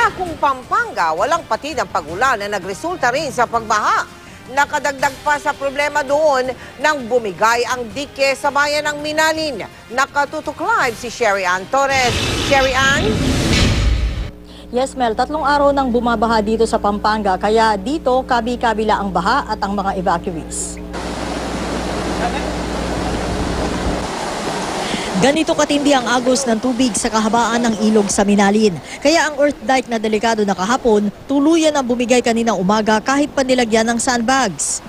Sa Kung Pampanga, walang patid ang pag-ulan na nagresulta rin sa pagbaha. Nakadagdag pa sa problema doon nang bumigay ang dike sa bayan ng Minalin. Nakatutok live si Sherry Ann Torres. Sherry Ann? Yes, Mel. 3 araw nang bumabaha dito sa Pampanga, kaya dito kabi-kabila ang baha at ang mga evacuees. Ganito katindi ang agos ng tubig sa kahabaan ng ilog sa Minalin. Kaya ang earth dike na delikado na kahapon, tuluyan ang bumigay kaninang umaga kahit pa nilagyan ng sandbags.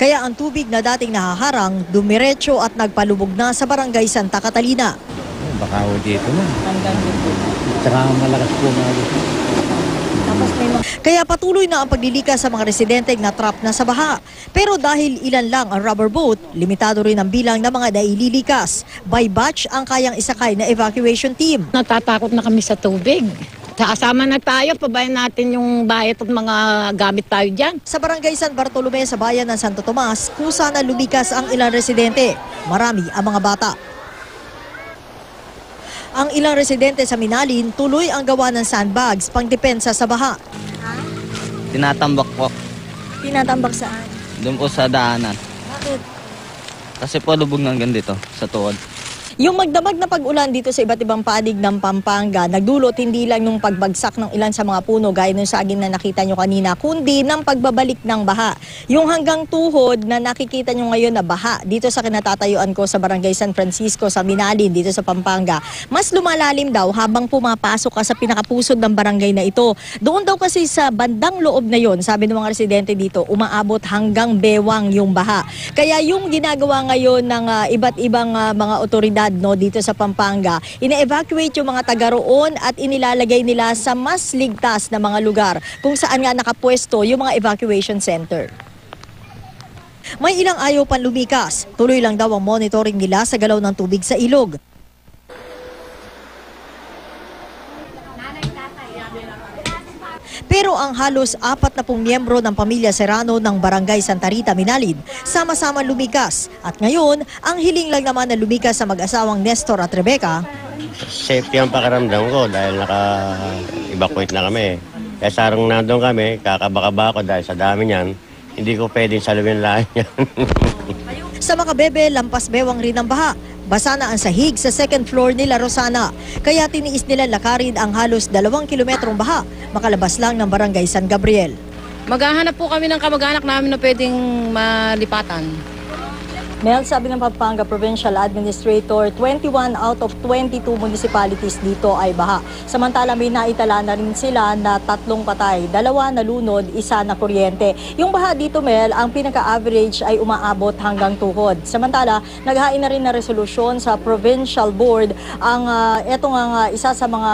Kaya ang tubig na dating nahaharang, dumiretso at nagpalubog na sa barangay Santa Catalina. Baka ho dito na. Hanggang dito. Tsaka malakas po nga dito. Kaya patuloy na ang paglilikas sa mga residente na trap na sa baha. Pero dahil ilan lang ang rubber boat, limitado rin ang bilang ng mga naililikas. By batch ang kayang isakay na evacuation team. Natatakot na kami sa tubig. Kasama na tayo, pabayan natin yung bayat at mga gamit tayo dyan. Sa barangay San Bartolome sa bayan ng Santo Tomas, kusa na lumikas ang ilang residente. Marami ang mga bata. Ang ilang residente sa Minalin, tuloy ang gawa ng sandbags pangdepensa sa baha. Tinatambak po. Tinatambak saan? Doon po sa daanan. Bakit? Kasi po lubog ng dito sa tuhod. Yung magdamag na pag-ulan dito sa iba't ibang panig ng Pampanga, nagdulot hindi lang ng pagbagsak ng ilan sa mga puno gaya ng saging na nakita nyo kanina, kundi ng pagbabalik ng baha. Yung hanggang tuhod na nakikita nyo ngayon na baha dito sa kinatatayuan ko sa barangay San Francisco sa Minalin dito sa Pampanga, mas lumalalim daw habang pumapasok ka sa pinakapusod ng barangay na ito. Doon daw kasi sa bandang loob na yon, sabi ng mga residente dito, umaabot hanggang bewang yung baha. Kaya yung ginagawa ngayon ng iba't ibang mga otoridad dito sa Pampanga, ina-evacuate yung mga taga roon at inilalagay nila sa mas ligtas na mga lugar kung saan nga nakapwesto yung mga evacuation center. May ilang ayaw pang lumikas. Tuloy lang daw ang monitoring nila sa galaw ng tubig sa ilog. Pero ang halos 40 miyembro ng pamilya Serrano ng Barangay Santa Rita, Minalin, sama-sama lumikas. At ngayon, ang hiling lang naman na lumikas sa mag-asawang Nestor at Rebecca. Safety ang pakiramdam ko dahil naka-evacuate na kami. Kaya sarang nandun kami, kakabaka-baka ko dahil sa dami niyan, hindi ko pwedeng salawin lahat yan. Sa mga bebe, lampas bewang rin ang baha. Basa na ang sahig sa second floor nila Rosana. Kaya tiniis nila lakarin ang halos 2 kilometrong baha makalabas lang ng barangay San Gabriel. Maghahanap po kami ng kamag-anak namin na pwedeng malipatan. Mel, sabi ng Pampanga Provincial Administrator, 21 out of 22 municipalities dito ay baha. Samantala may naitala na rin sila na 3 patay, 2 nalunod, 1 na kuryente. Yung baha dito, Mel, ang pinaka-average ay umaabot hanggang tuhod. Samantala, naghain na rin na resolusyon sa Provincial Board ang isa sa mga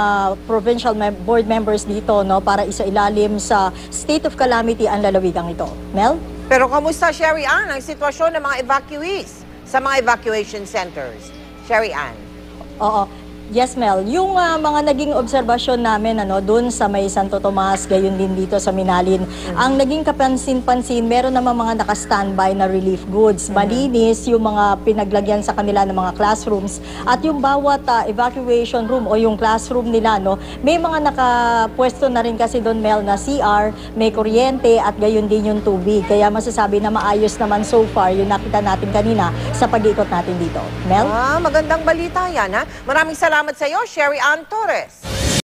provincial board members dito, no, para isailalim sa state of calamity ang lalawigang ito. Mel? Pero kamusta, Sherry Ann, ang sitwasyon ng mga evacuees sa mga evacuation centers? Sherry Ann? Oo. Yes, Mel. Yung mga naging obserbasyon namin doon sa may Santo Tomas, gayon din dito sa Minalin, ang naging kapansin-pansin, meron naman mga naka-standby na relief goods. Malinis yung mga pinaglagyan sa kanila ng mga classrooms at yung bawat evacuation room o yung classroom nila, may mga nakapwesto na rin kasi doon, Mel, na CR, may kuryente at gayon din yung tubig. Kaya masasabi na maayos naman so far yung nakita natin kanina sa pag-ikot natin dito. Mel? Magandang balita yan, ha? Maraming salamat sa iyo, Sherry Ann Torres.